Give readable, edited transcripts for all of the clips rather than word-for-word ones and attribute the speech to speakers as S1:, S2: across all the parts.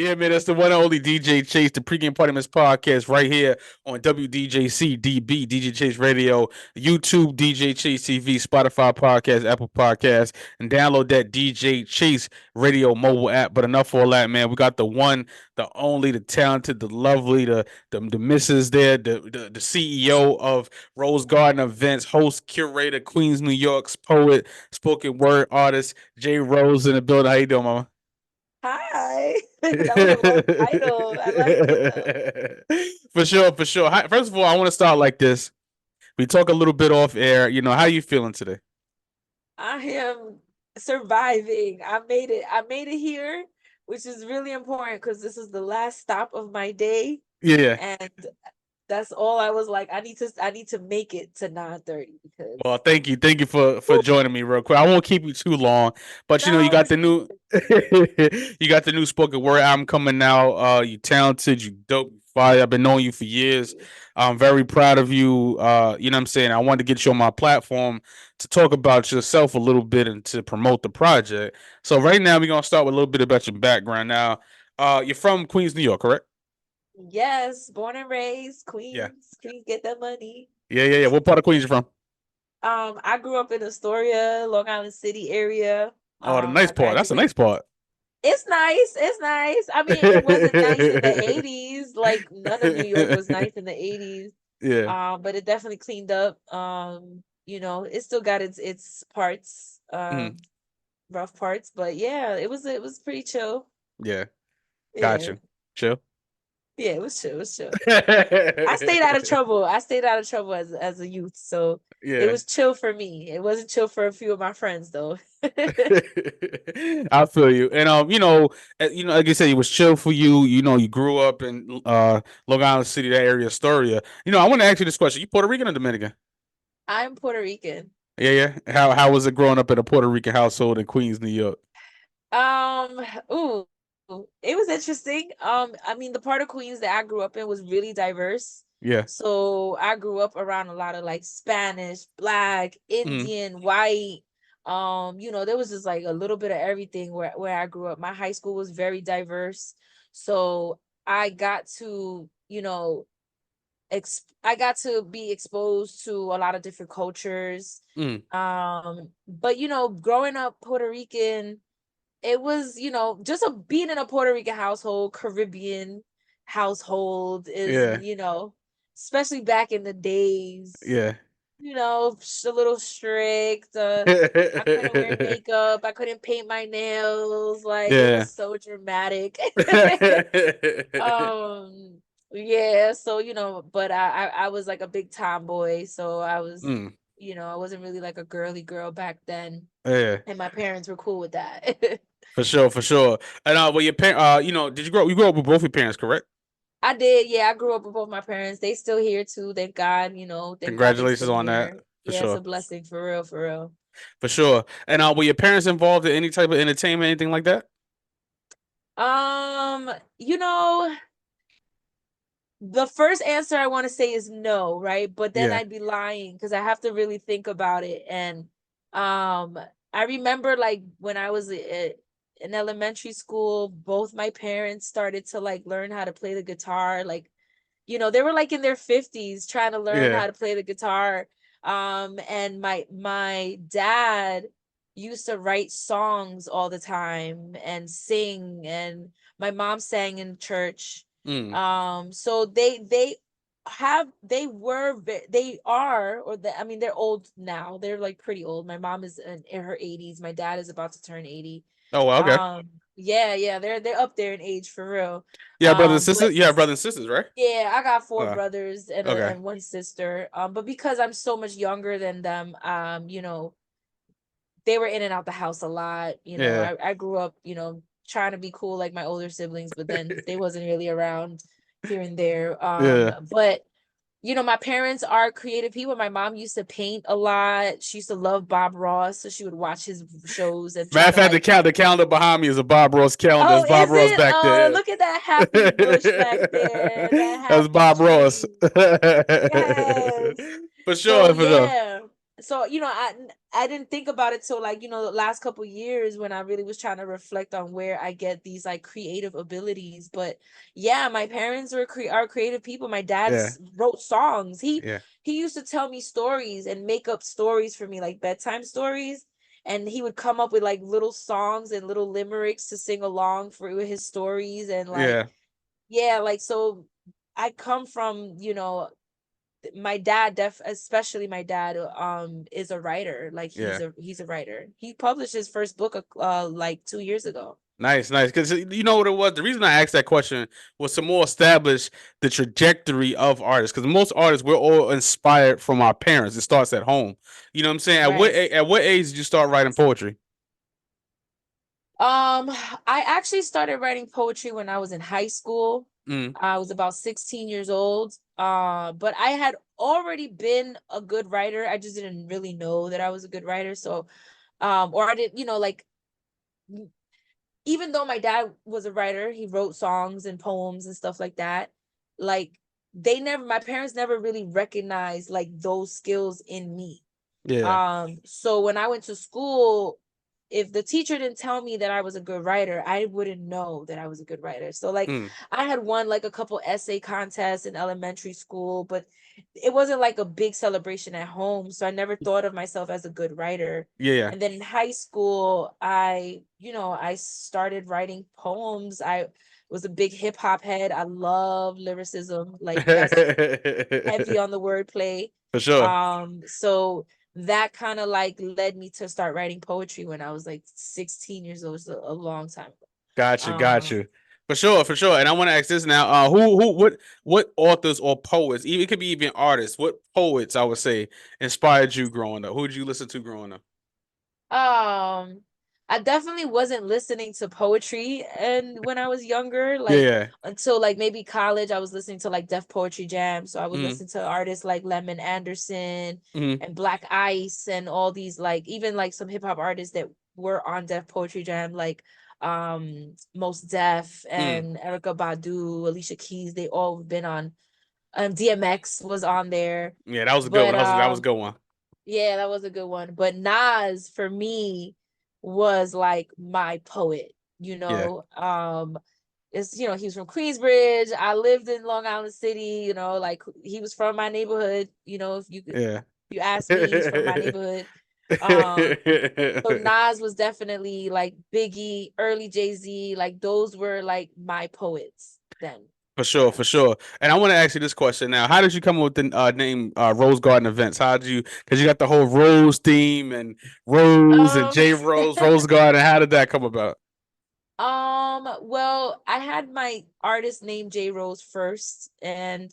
S1: Yeah, man, that's the one and only DJ Chase, the pregame party Miss podcast, right here on WDJC DJ Chase Radio, YouTube DJ Chase TV, Spotify podcast, Apple Podcast, and download that DJ Chase Radio mobile app. But enough for all that, man. We got the one, the only, the talented, the lovely, the missus there, the CEO of Rose Garden Events, host, curator, Queens, New York's poet, spoken word artist, JRose in the building. How you doing, mama?
S2: Hi. That was a long title. I like it though.
S1: For sure, for sure. First of all, I want to start like this. We talk a little bit off air. How you feeling today?
S2: I am surviving. I made it. I made it here, which is really important because this is the last stop of my day.
S1: Yeah.
S2: And that's all I was like, I need to make it to 9:30 because
S1: Well, thank you for joining me real quick. I won't keep you too long, but you
S2: no,
S1: got
S2: it's
S1: the new you got the new spoken word album coming out. You talented, you dope, you fire. I've been knowing you for years. I'm very proud of you. You know what I'm saying? I wanted to get you on my platform to talk about yourself a little bit and to promote the project. So right now we're gonna start with a little bit about your background. Now, you're from Queens, New York, correct?
S2: yes, born and raised,
S1: Yeah.
S2: Queens. Queens get that money.
S1: Yeah. What part of Queens you from?
S2: I grew up in Astoria, Long Island City area.
S1: Oh, the nice
S2: I
S1: part. That's a
S2: graduated.
S1: nice part.
S2: It's nice. It's nice. I mean, it wasn't nice in the 80s. Like none of New York was nice in the 80s.
S1: Yeah.
S2: But it definitely cleaned up. It still got its parts,
S1: Mhm.
S2: rough parts, but yeah, it was pretty chill.
S1: Yeah. Got
S2: Yeah.
S1: you. Chill.
S2: Yeah, it was chill. It was chill. I stayed out of trouble. I stayed out of trouble as a youth, so it
S1: Yeah.
S2: was chill for me. It wasn't chill for a few of my friends though.
S1: I feel you. And like you said, it was chill for you. You grew up in Long Island City, that area, Astoria. I want to ask you this question. You Puerto Rican or Dominican?
S2: I'm Puerto Rican.
S1: Yeah. How was it growing up in a Puerto Rican household in Queens, New York?
S2: Um, ooh, it was interesting. I mean, the part of Queens that I grew up in was really diverse.
S1: Yeah.
S2: So I grew up around a lot of like Spanish, Black,
S1: Mm.
S2: Indian, white. There was just like a little bit of everything where I grew up. My high school was very diverse. So I got to, I got to be exposed to a lot of different cultures.
S1: Mm.
S2: But growing up Puerto Rican, it was, just being in a Puerto Rican household, Caribbean household is,
S1: Yeah.
S2: especially back in the days,
S1: Yeah.
S2: a little strict. I couldn't wear makeup. I couldn't paint my nails. Like it
S1: Yeah.
S2: was so dramatic. um, yeah. So but I was like a big tomboy. So I was,
S1: Mm.
S2: I wasn't really like a girly girl back then,
S1: Yeah.
S2: and my parents were cool with that.
S1: For sure, for sure. And well, your parent, did you grow up with both your parents, correct?
S2: I did. Yeah, I grew up with both my parents. They still here too. Thank God, thank God they
S1: Congratulations
S2: still
S1: on that,
S2: here.
S1: for
S2: Yeah, it's a
S1: sure,
S2: blessing for real, for real.
S1: for sure. And were your parents involved in any type of entertainment, anything like that?
S2: Um, you know, the first answer I want to say is no, right? But then
S1: Yeah,
S2: I'd be lying because I have to really think about it. And um, I remember like when I was in elementary school, both my parents started to like learn how to play the guitar. Like, they were like in their 50s trying to learn
S1: yeah,
S2: how to play the guitar. And my dad used to write songs all the time and sing, and my mom sang in church.
S1: mm,
S2: So they are, I mean, they're old now. They're like pretty old. My mom is in her 80s. My dad is about to turn 80.
S1: Oh, well, okay.
S2: Yeah, they're up there in age for real.
S1: Yeah, brothers and
S2: But
S1: sisters. Yeah, brothers and sisters, right?
S2: yeah, I got four
S1: Uh,
S2: brothers and
S1: okay.
S2: one sister. But because I'm so much younger than them, they were in and out the house a lot.
S1: Yeah,
S2: I grew up, trying to be cool like my older siblings, but then they wasn't really around here and there.
S1: yeah.
S2: But my parents are creative people. My mom used to paint a lot. She used to love Bob Ross, so she would watch his shows and
S1: Matter
S2: try
S1: of
S2: to
S1: fact,
S2: like.
S1: the calendar behind me is a Bob Ross calendar.
S2: Oh,
S1: It's Bob
S2: is
S1: Ross
S2: it?
S1: back
S2: Oh,
S1: there.
S2: look at that happy bush back there. That
S1: That's
S2: happy
S1: Bob Ross.
S2: tree. Yes.
S1: For
S2: So
S1: sure, for sure.
S2: yeah. so I didn't think about it till like the last couple years when I really was trying to reflect on where I get these like creative abilities. But yeah, my parents are creative people. My dad
S1: Yeah,
S2: wrote songs.
S1: yeah,
S2: He used to tell me stories and make up stories for me, like bedtime stories, and he would come up with like little songs and little limericks to sing along for his stories. And like,
S1: yeah,
S2: yeah, like, so I come from, my dad, especially my dad, is a writer. Like,
S1: yeah.
S2: he's a writer. He published his first book like 2 years ago.
S1: Nice, nice. Because you know what it was. The reason I asked that question was to more establish the trajectory of artists. Because most artists, we're all inspired from our parents. It starts at home. You know what I'm saying?
S2: Right.
S1: At what age did you start writing poetry?
S2: I actually started writing poetry when I was in high school.
S1: Mm,
S2: I was about 16 years old. But I had already been a good writer. I just didn't really know that I was a good writer. So, or I didn't, like, even though my dad was a writer, he wrote songs and poems and stuff like that. Like, my parents never really recognized like those skills in me.
S1: yeah.
S2: So when I went to school, if the teacher didn't tell me that I was a good writer, I wouldn't know that I was a good writer. So like,
S1: Mm,
S2: I had won like a couple essay contests in elementary school, but it wasn't like a big celebration at home. So I never thought of myself as a good writer.
S1: yeah.
S2: And then in high school, I started writing poems. I was a big hip hop head. I love lyricism. Like, that's heavy on the wordplay.
S1: For sure.
S2: So that kind of like led me to start writing poetry when I was like 16 years old. So a long time ago.
S1: Got you. Got you. For sure. For sure. And I want to ask this now. What authors or poets, even it could be even artists, what poets I would say inspired you growing up? Who did you listen to growing up?
S2: Um, I definitely wasn't listening to poetry and when I was younger, like
S1: Yeah.
S2: until like maybe college, I was listening to like Def Poetry Jam. So I would
S1: Mm,
S2: listen to artists like Lemon Anderson
S1: mm,
S2: and Black Ice and all these, like, even like some hip hop artists that were on Def Poetry Jam, like Most Def
S1: mm.
S2: and Erica Badu, Alicia Keys, they all been on. DMX was on there.
S1: Yeah, that was a good one.
S2: But
S1: That was a good one.
S2: yeah, that was a good one. But Nas for me was like my poet, you
S1: Yeah.
S2: know. It's he was from Queensbridge. I lived in Long Island City, like he was from my neighborhood, if
S1: Yeah.
S2: you ask me, he's from my neighborhood. Um so Nas was definitely like Biggie, early Jay-Z, like those were like my poets then.
S1: For sure,
S2: Yeah.
S1: for sure. And I want to ask you this question now. How did you come up with the name Rose Garden Events? How did you, because you got the whole Rose theme and Rose and
S2: Um
S1: J Rose, Rose Garden. How did that come about?
S2: Well, I had my artist name JRose first, and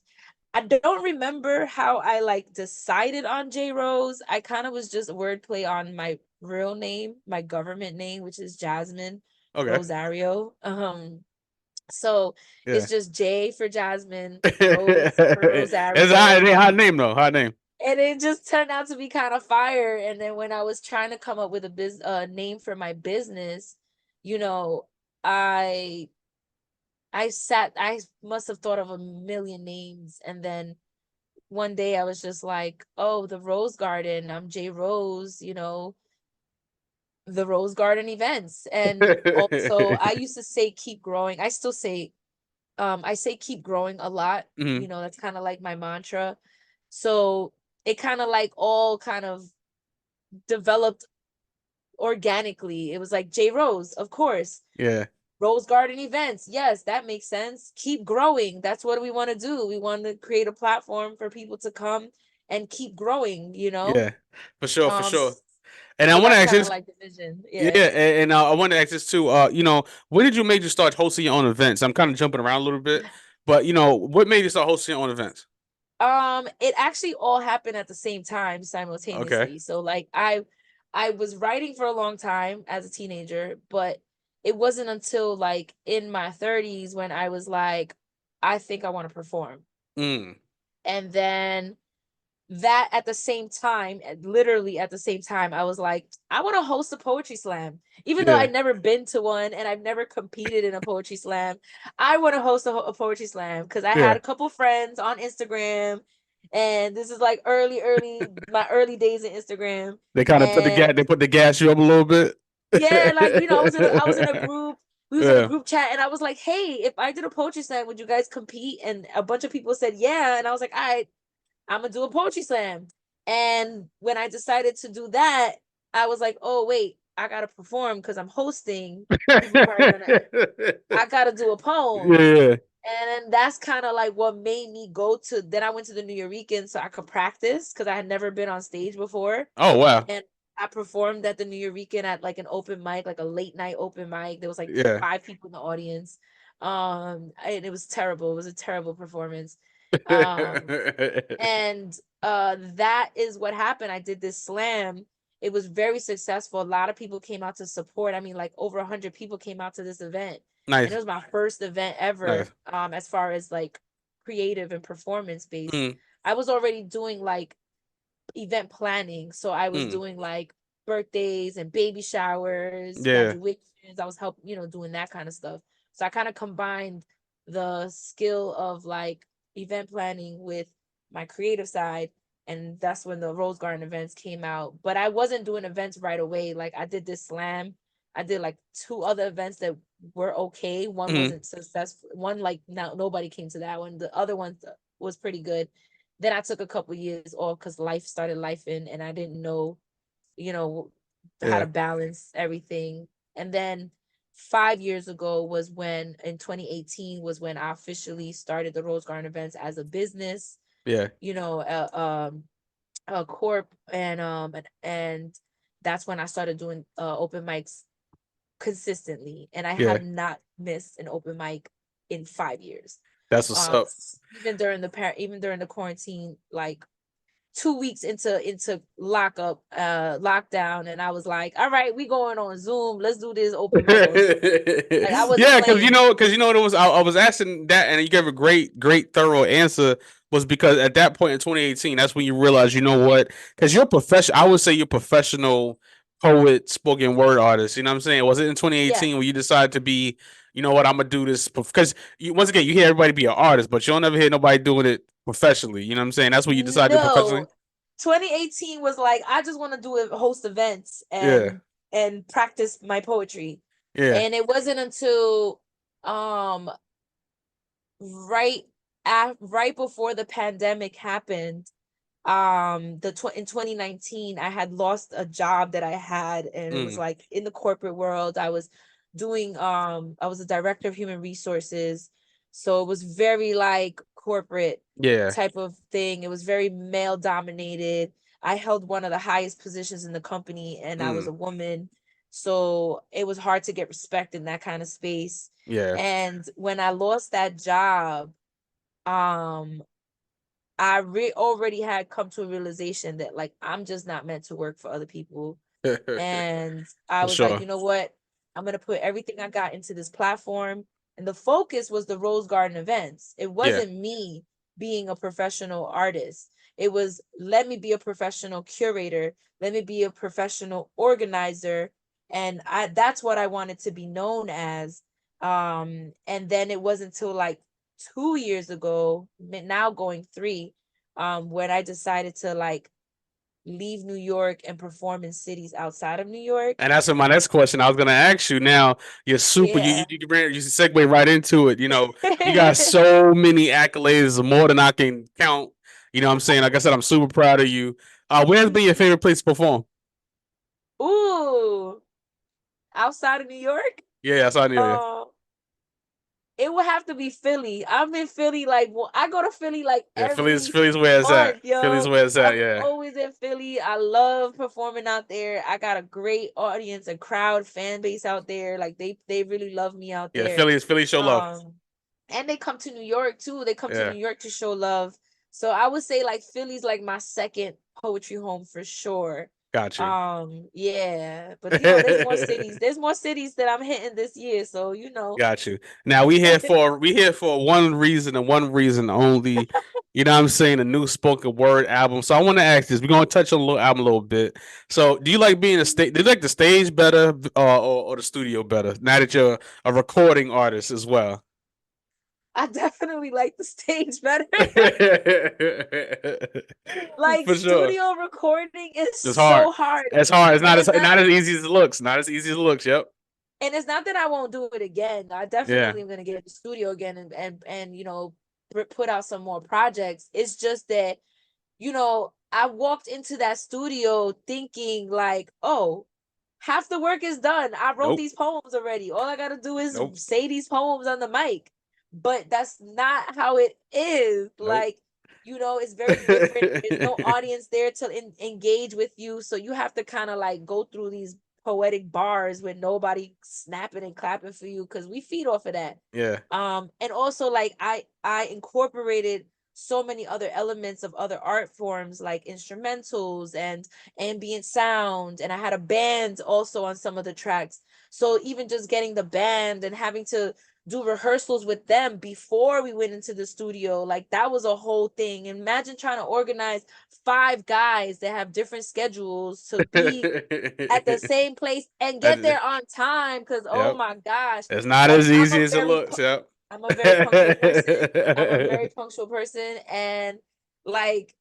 S2: I don't remember how I like decided on JRose. I kind of was just wordplay on my real name, my government name, which is Jasmine
S1: Okay.
S2: Rosario. So it's
S1: Yeah.
S2: just J for Jasmine, Rose for
S1: It's a
S2: Rosario,
S1: hot name though. Hot name.
S2: and it just turned out to be kind of fire. And then when I was trying to come up with a name for my business, you know, I I must have thought of a million names. And then one day I was just like, oh, the Rose Garden. I'm J Rose, the Rose Garden events. And also I used to say keep growing. I still say, I say keep growing a lot.
S1: Mhm.
S2: That's kind of like my mantra. So it kind of like all kind of developed organically. It was like J Rose, of course.
S1: Yeah.
S2: Rose Garden events. Yes, that makes sense. Keep growing. That's what we want to do. We want to create a platform for people to come and keep growing.
S1: Yeah. For sure, for sure.
S2: S-
S1: And I
S2: so
S1: want to
S2: that's
S1: ask
S2: kind of
S1: this.
S2: like the vision.
S1: Yeah,
S2: Yeah.
S1: I want to ask this too. When did you make you start hosting your own events? I'm kind of jumping around a little bit, but what made you start hosting your own events?
S2: It actually all happened at the same time
S1: Okay.
S2: simultaneously. So like I was writing for a long time as a teenager, but it wasn't until like in my 30s when I was like, I think I want to perform.
S1: Mm.
S2: And then that at the same time, literally at the same time, I was like, I want to host a poetry slam. Even though
S1: Yeah.
S2: I'd never been to one and I've never competed in a poetry slam, I want to host a poetry slam because I had
S1: Yeah.
S2: a couple friends on Instagram And this is like my early days in Instagram.
S1: They kind of
S2: And
S1: put the gas you up a little bit.
S2: yeah, like I was in a group. We was in a
S1: Yeah.
S2: group chat, and I was like, "Hey, if I did a poetry slam, would you guys compete?" And a bunch of people said, "Yeah." And I was like, "All right, I'm gonna do a poetry slam." And when I decided to do that, I was like, "Oh wait, I gotta perform because I'm hosting. People probably gonna. I gotta do a poem."
S1: Yeah.
S2: And then that's kind of like what made me go to. Then I went to the New Rican so I could practice because I had never been on stage before.
S1: Oh wow.
S2: And I performed at the New Rican at like an open mic, like a late night open mic. There was like
S1: Yeah.
S2: 5 people in the audience. And it was terrible. It was a terrible performance. Um, and that is what happened. I did this slam. It was very successful. A lot of people came out to support. I mean, like over 100 people came out to this event. And it
S1: Nice.
S2: was my first event
S1: Nice.
S2: ever, as far as like creative and performance based.
S1: Mm,
S2: I was already doing like event planning. So I was
S1: mm.
S2: doing like birthdays and baby showers,
S1: Yeah.
S2: graduations. I was helping, doing that kind of stuff. So I kind of combined the skill of like event planning with my creative side. And that's when the Rose Garden events came out. But I wasn't doing events right away. Like I did this slam. I did like 2 other events that were okay. One
S1: Mm.
S2: wasn't successful. One like nobody came to that one. The other one was pretty good. Then I took a couple years off because life started life in, and I didn't know, you know, how to
S1: Yeah.
S2: balance everything. And then 5 years ago was when in 2018 was when I officially started the Rose Garden events as a business,
S1: Yeah.
S2: a corp, and that's when I started doing open mics consistently, and I
S1: Yeah.
S2: have not missed an open mic in 5 years.
S1: That's what's
S2: Um,
S1: up.
S2: even during the quarantine, like 2 weeks into lockdown, and I was like, all right, we going on Zoom. Let's do this open mic on Zoom. Like I wasn't
S1: Yeah,
S2: playing.
S1: because it was I was asking that, and you gave a great thorough answer. Was because at that point in 2018, that's when you realized, you know what? Because you're a professional. I would say you're a professional poet, spoken word artist. You know what I'm saying? Was it in
S2: Yeah.
S1: 2018 when you decided to be, you know what? I'm gonna do this because once again, you hear everybody be an artist, but you'll never hear nobody doing it professionally. You know what I'm saying? That's when you decided to professionally.
S2: No. 2018 was like I just want to do it, host events
S1: Yeah,
S2: and practice my poetry.
S1: yeah,
S2: And it wasn't until um right right before the pandemic happened, in 2019 I had lost a job that I had, and it was
S1: mm,
S2: like in the corporate world. I was a director of human resources, so it was very like corporate
S1: yeah,
S2: type of thing. It was very male dominated. I held one of the highest positions in the company, and I was
S1: mm,
S2: a woman, so it was hard to get respect in that kind of space.
S1: yeah.
S2: And when I lost that job, um already had come to a realization that like I'm just not meant to work for other people. And I
S1: For
S2: was like,
S1: sure.
S2: you know what? I'm gonna put everything I got into this platform. And the focus was the Rose Garden events. It
S1: Yeah.
S2: wasn't me being a professional artist. It was let me be a professional curator, let me be a professional organizer. And that's what I wanted to be known as. And then it wasn't until like 2 years ago, now going three, when I decided to like leave New York and perform in cities outside of New York.
S1: And that's what my next question I was gonna ask you. Now you're super.
S2: Yeah.
S1: You segue right into it. You know, you got so many accolades, more than I can count. You know what I'm saying? Like I said, I'm super proud of you. Where's been your favorite place to perform?
S2: Ooh, outside of New York?
S1: Yeah, I saw you. Yeah,
S2: Uh, it would have to be Philly. I'm in Philly like, well, I go to Philly like
S1: yeah.
S2: every
S1: Philly's where it's at.
S2: month,
S1: Philly's
S2: yo.
S1: where it's at.
S2: I'm
S1: Yeah,
S2: always in Philly. I love performing out there. I got a great audience and crowd fan base out there. Like they really love me out
S1: yeah.
S2: there.
S1: Philly show love.
S2: Um and they come to New York too. They come to
S1: Yeah,
S2: New York to show love. So I would say like Philly's like my second poetry home for sure.
S1: got you.
S2: Yeah, but there's more cities. There's more cities that I'm hitting this year, so
S1: Got you. Now we here for one reason and one reason only. You know what I'm saying? A new spoken word album. So I want to ask this. We're gonna touch on the little album a little bit. So do you like being a stage? Do you like the stage better or the studio better? Now that you're a recording artist as well.
S2: I definitely like the stage better. Like
S1: For sure.
S2: studio recording is
S1: It's hard.
S2: so hard.
S1: It's hard. It's
S2: And
S1: not
S2: it's
S1: not as easy as it looks. Not as easy as it looks. Yep.
S2: and it's not that I won't do it again. I
S1: Yeah.
S2: definitely am gonna get in the studio again and put out some more projects. It's just that, I walked into that studio thinking like, oh, half the work is done. I wrote
S1: Nope.
S2: these poems already. All I gotta do is
S1: Nope.
S2: say these poems on the mic. But that's not how it is.
S1: Nope.
S2: Like, it's very different. There's no audience there to engage with you. So you have to kind of like go through these poetic bars with nobody snapping and clapping for you because we feed off of that.
S1: Yeah.
S2: And also like I incorporated so many other elements of other art forms like instrumentals and ambient sound, and I had a band also on some of the tracks. So even just getting the band and having to do rehearsals with them before we went into the studio, like that was a whole thing. Imagine trying to organize 5 guys that have different schedules to be at the same place and get there on time, because oh
S1: Yep.
S2: my gosh,
S1: It's not
S2: like
S1: as easy as it looks. Yep.
S2: I'm a very punctual person. I'm a very punctual person, and like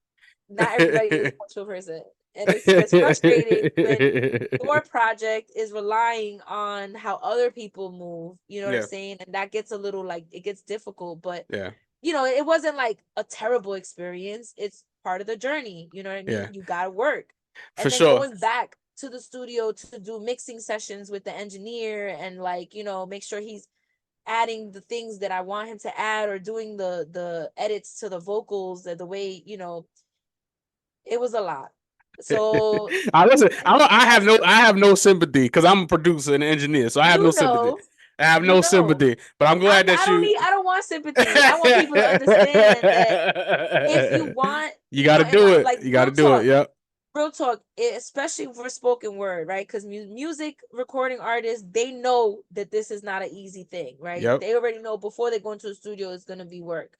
S2: not everybody is a punctual person. And it gets frustrating when your project is relying on how other people move, you know what I'm
S1: Yeah.
S2: saying? And that gets a little like it gets difficult, but
S1: Yeah.
S2: it wasn't like a terrible experience. It's part of the journey, you know what I
S1: Yeah.
S2: mean? You gotta work.
S1: For
S2: And then
S1: sure.
S2: going back to the studio to do mixing sessions with the engineer and like, make sure he's adding the things that I want him to add, or doing the edits to the vocals, the way, it was a lot. So
S1: I listen.
S2: that's
S1: I have no sympathy because I'm a producer and engineer, so I have no
S2: you
S1: sympathy.
S2: know,
S1: I have
S2: you
S1: no
S2: know.
S1: sympathy, but I'm glad that you.
S2: I don't want sympathy. I want people to understand that if you want,
S1: You got to
S2: and
S1: do it.
S2: like
S1: You got to do it. Yep.
S2: real talk, especially for spoken word, right? Because music recording artists, they know that this is not an easy thing, right?
S1: Yep.
S2: They already know before they go into the studio it's going to be work.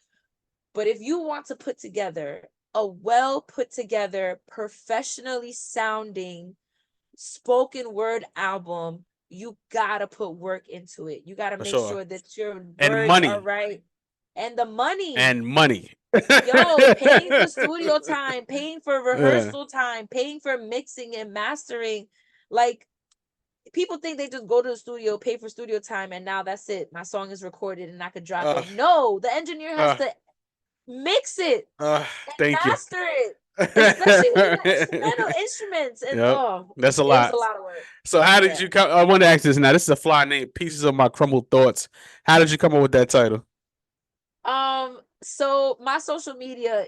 S2: But if you want to put together a well put together, professionally sounding spoken word album, you gotta put work into it. You gotta
S1: For
S2: make
S1: sure.
S2: sure that your
S1: And
S2: words are
S1: money.
S2: right. And the money.
S1: And money.
S2: Yo, paying for studio time, paying for
S1: Yeah.
S2: rehearsal time, paying for mixing and mastering. Like, people think they just go to the studio, pay for studio time, and now that's it. My song is recorded and I could drop it. No, the engineer has
S1: uh,
S2: to mix it and
S1: thank you.
S2: master it, especially with the instrumental instruments. And
S1: Yep. That's a
S2: it was
S1: lot.
S2: a lot of work.
S1: So how did
S2: Yeah.
S1: you come? I want to ask this now. This is a fly name, Pieces of My Crumbled Thoughts. How did you come up with that title?
S2: So my social media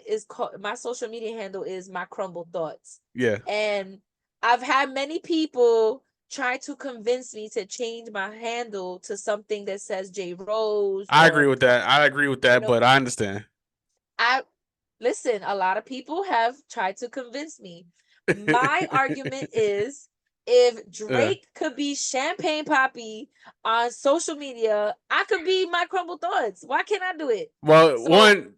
S2: handle is My Crumbled Thoughts.
S1: Yeah.
S2: And I've had many people try to convince me to change my handle to something that says JRose,
S1: I agree with that. I agree with that,
S2: know,
S1: but I understand.
S2: I listen, a lot of people have tried to convince me. My argument is, if
S1: Yeah.
S2: Drake could be Champagne Poppy on social media, I could be My Crumbled Thoughts. Why can't I do it?
S1: Well,
S2: So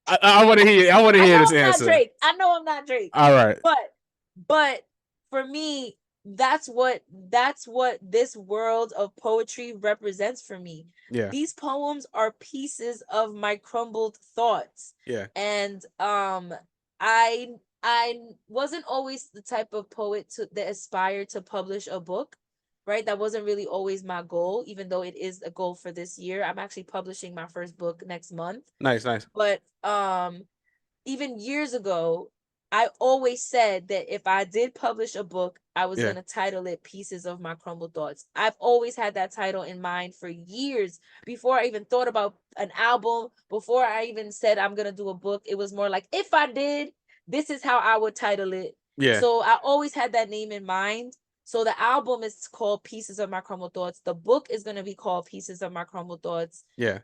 S1: I want to hear. I want to
S2: I
S1: hear
S2: know
S1: this
S2: I'm not
S1: answer.
S2: Drake. I know I'm not Drake.
S1: All right.
S2: But for me, that's what this world of poetry represents for me.
S1: Yeah.
S2: These poems are pieces of my crumbled thoughts.
S1: Yeah.
S2: And I wasn't always the type of poet that aspired to publish a book, right? That wasn't really always my goal, even though it is a goal for this year. I'm actually publishing my first book next month.
S1: Nice. Nice.
S2: But even years ago, I always said that if I did publish a book, I was going to title it Pieces of My Crumbled Thoughts. I've always had that title in mind for years before I even thought about an album, before I even said I'm going to do a book. It was more like, if I did, this is how I would title it.
S1: Yeah.
S2: So I always had that name in mind. So the album is called Pieces of My Crumbled Thoughts. The book is going to be called Pieces of My Crumbled Thoughts.
S1: Yeah.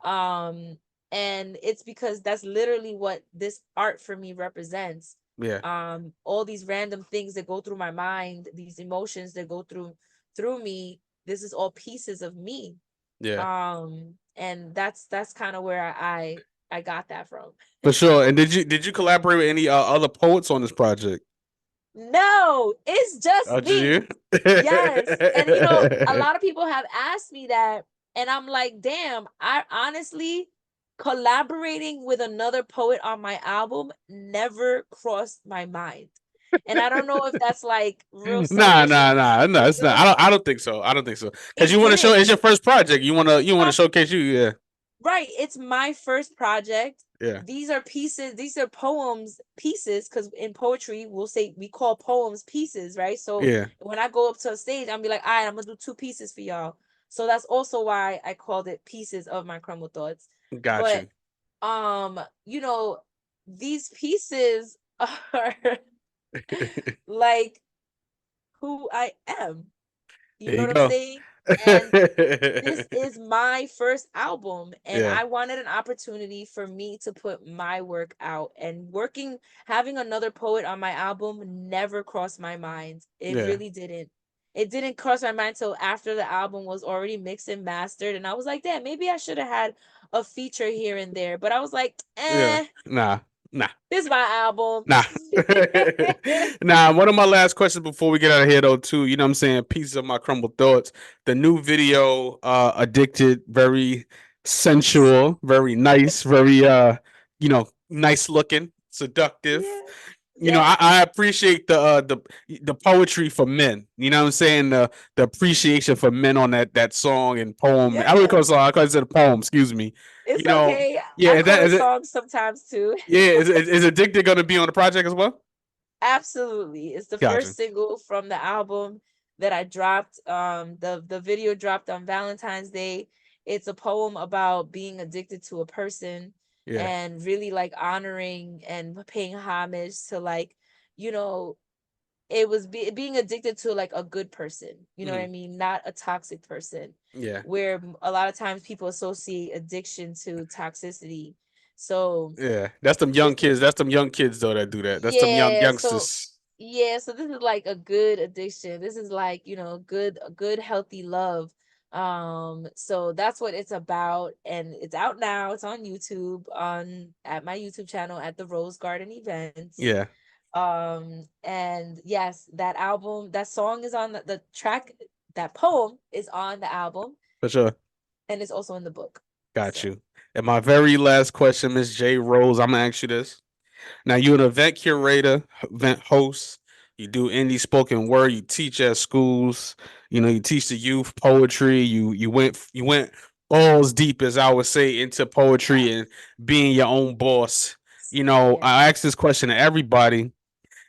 S2: And it's because that's literally what this art for me represents.
S1: Yeah.
S2: All these random things that go through my mind, these emotions that go through me, this is all pieces of me.
S1: Yeah.
S2: And that's kind of where I got that from.
S1: For sure. And did you collaborate with any other poets on this project?
S2: No, it's just me.
S1: You?
S2: Yes. And a lot of people have asked me that, and I'm like, damn, I honestly collaborating with another poet on my album never crossed my mind. And I don't know if that's like real
S1: Nah,
S2: selfish,
S1: nah, nah, no, it's
S2: you
S1: not.
S2: know,
S1: I don't think so. I don't think so. Because
S2: it
S1: you want to show
S2: didn't.
S1: it's your first project. You want to
S2: My
S1: showcase you. Yeah,
S2: Right, it's my first project.
S1: yeah,
S2: These are pieces, these are poems pieces, because in poetry we'll say we call poems pieces, right? So
S1: yeah.
S2: when I go up to a stage, I'm be like, all right, I'm gonna do two pieces for y'all. So that's also why I called it pieces of my crumble thoughts.
S1: Got
S2: But
S1: you.
S2: you know, these pieces are like who I am. You
S1: There
S2: know
S1: you
S2: what I'm
S1: go.
S2: saying? And this is my first album, and
S1: Yeah,
S2: I wanted an opportunity for me to put my work out. And working, having another poet on my album never crossed my mind. It
S1: yeah,
S2: really didn't. It didn't cross my mind till after the album was already mixed and mastered, and I was like, damn, maybe I should have had a feature here and there. But I was like,
S1: yeah. Nah, nah.
S2: this is my album.
S1: Nah. Nah, one of my last questions before we get out of here though, too, you know what I'm saying? Pieces of my crumbled thoughts. The new video, Addicted, very sensual, very nice, very nice looking, seductive.
S2: Yeah,
S1: You know,
S2: yeah,
S1: I appreciate the poetry for men. You know what I'm saying? The appreciation for men on that song and poem. I don't call
S2: yeah.
S1: it song, I call it a poem, excuse me.
S2: It's
S1: You know,
S2: okay.
S1: yeah,
S2: I call it
S1: is it
S2: songs sometimes too.
S1: yeah, is Addicted gonna be on the project as well?
S2: Absolutely. It's the
S1: Gotcha.
S2: first single from the album that I dropped. The video dropped on Valentine's Day. It's a poem about being addicted to a person
S1: Yeah.
S2: and really like honoring and paying homage to like, you know, it was being addicted to like a good person. You know what I
S1: Mm,
S2: mean? Not a toxic person.
S1: yeah.
S2: Where a lot of times people associate addiction to toxicity. So
S1: Yeah. That's them young
S2: this
S1: kids. That's them young kids though that do that. That's them
S2: yeah, so
S1: youngsters.
S2: yeah, so this is like a good addiction. This is like, good a good healthy love. So that's what it's about, and it's out now. It's on YouTube, on at my YouTube channel at the Rose Garden events.
S1: Yeah,
S2: And yes, that album, that song is on the track, that poem is on the album,
S1: for sure.
S2: and it's also in the book.
S1: Got
S2: So,
S1: you. And my very last question, Miss J Rose, I'm gonna ask you this. Now you're an event curator, event host. You do indie spoken word. You teach at schools. You know, you teach the youth poetry. You went balls deep, as I would say, into poetry and being your own boss. You know,
S2: yeah.
S1: I ask this question to everybody.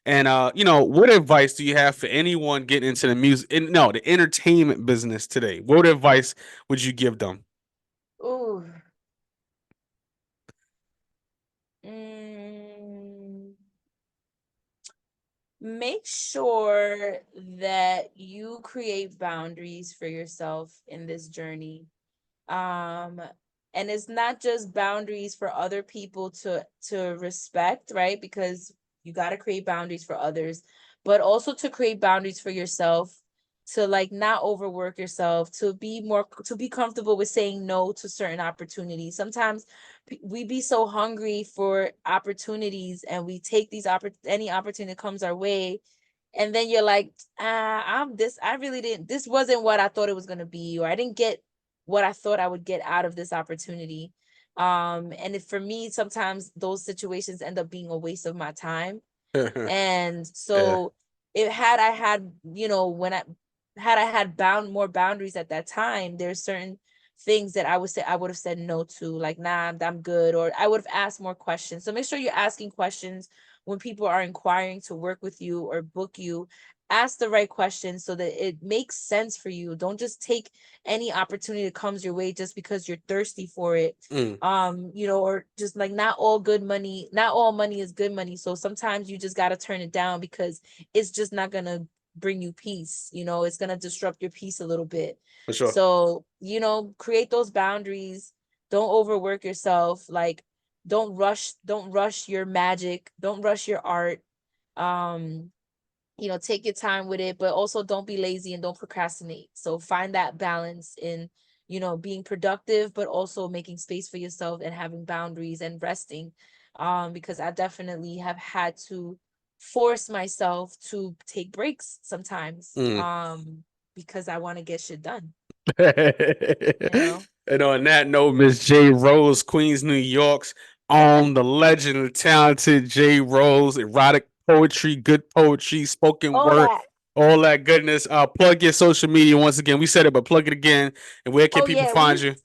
S1: And what advice do you have for anyone getting into the music no, the entertainment business today? What advice would you give them?
S2: Ooh. Mm. Make sure that you create boundaries for yourself in this journey. um and it's not just boundaries for other people to respect, right? Because you got to create boundaries for others, but also to create boundaries for yourself, to like not overwork yourself, to be comfortable with saying no to certain opportunities. Sometimes we be so hungry for opportunities, and we take any opportunity that comes our way, and then you're like, I really didn't, this wasn't what I thought it was going to be, or I didn't get what I thought I would get out of this opportunity. And for me, sometimes those situations end up being a waste of my time. And
S1: Yeah.
S2: so it had I had, when I had I had more boundaries at that time, there's certain things that I would have said no to, like, nah, I'm good, or I would have asked more questions. So make sure you're asking questions when people are inquiring to work with you or book you. Ask the right questions so that it makes sense for you. Don't just take any opportunity that comes your way just because you're thirsty for it.
S1: Mm,
S2: Or just like, not all money is good money. So sometimes you just got to turn it down because it's just not going to bring you peace. It's going to disrupt your peace a little bit.
S1: for sure.
S2: So, create those boundaries. Don't overwork yourself. Like, don't rush your magic. Don't rush your art. Um, take your time with it, but also don't be lazy and don't procrastinate. So find that balance in, being productive, but also making space for yourself and having boundaries and resting. Because I definitely have had to force myself to take breaks sometimes.
S1: Mm.
S2: Because I want to get shit done,
S1: Nah,
S2: you know?
S1: And on that note, Miss J Rose, Queens, New York's own, the legend, the talented J Rose, erotic poetry, good poetry, spoken
S2: All
S1: word,
S2: that.
S1: all that goodness. Plug your social media once again. We said it, but plug it again. And where can
S2: Oh
S1: people
S2: yeah,
S1: find you?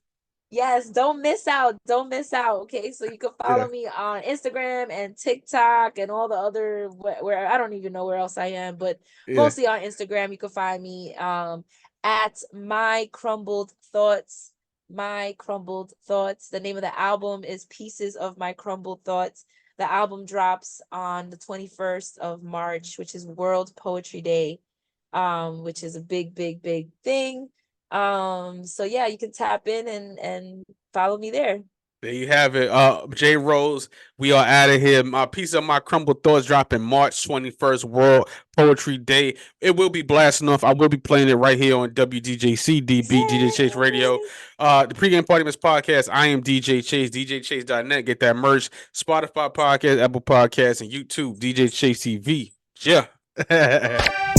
S2: yes, don't miss out. Don't miss out. Okay, so you can
S1: Yeah,
S2: follow me on Instagram and TikTok and all the other where I don't even know where else I am, but
S1: yeah.
S2: mostly on Instagram. You can find me at My Crumbled Thoughts. My Crumbled Thoughts. The name of the album is Pieces of My Crumbled Thoughts. The album drops on the 21st of March, which is World Poetry Day, which is a big, big, big thing. So yeah, you can tap in and follow me there.
S1: There you have it. J Rose, we are out of here. My piece of my crumbled thoughts dropping March 21st, World Poetry Day. It will be blasting off. I will be playing it right here on WDJC DB, DJ Chase Radio.
S2: Yay!
S1: The pregame party miss podcast. I am DJ Chase, DJChase.net. Get that merch. Spotify podcast, Apple Podcasts, and YouTube, DJ Chase TV. Yeah.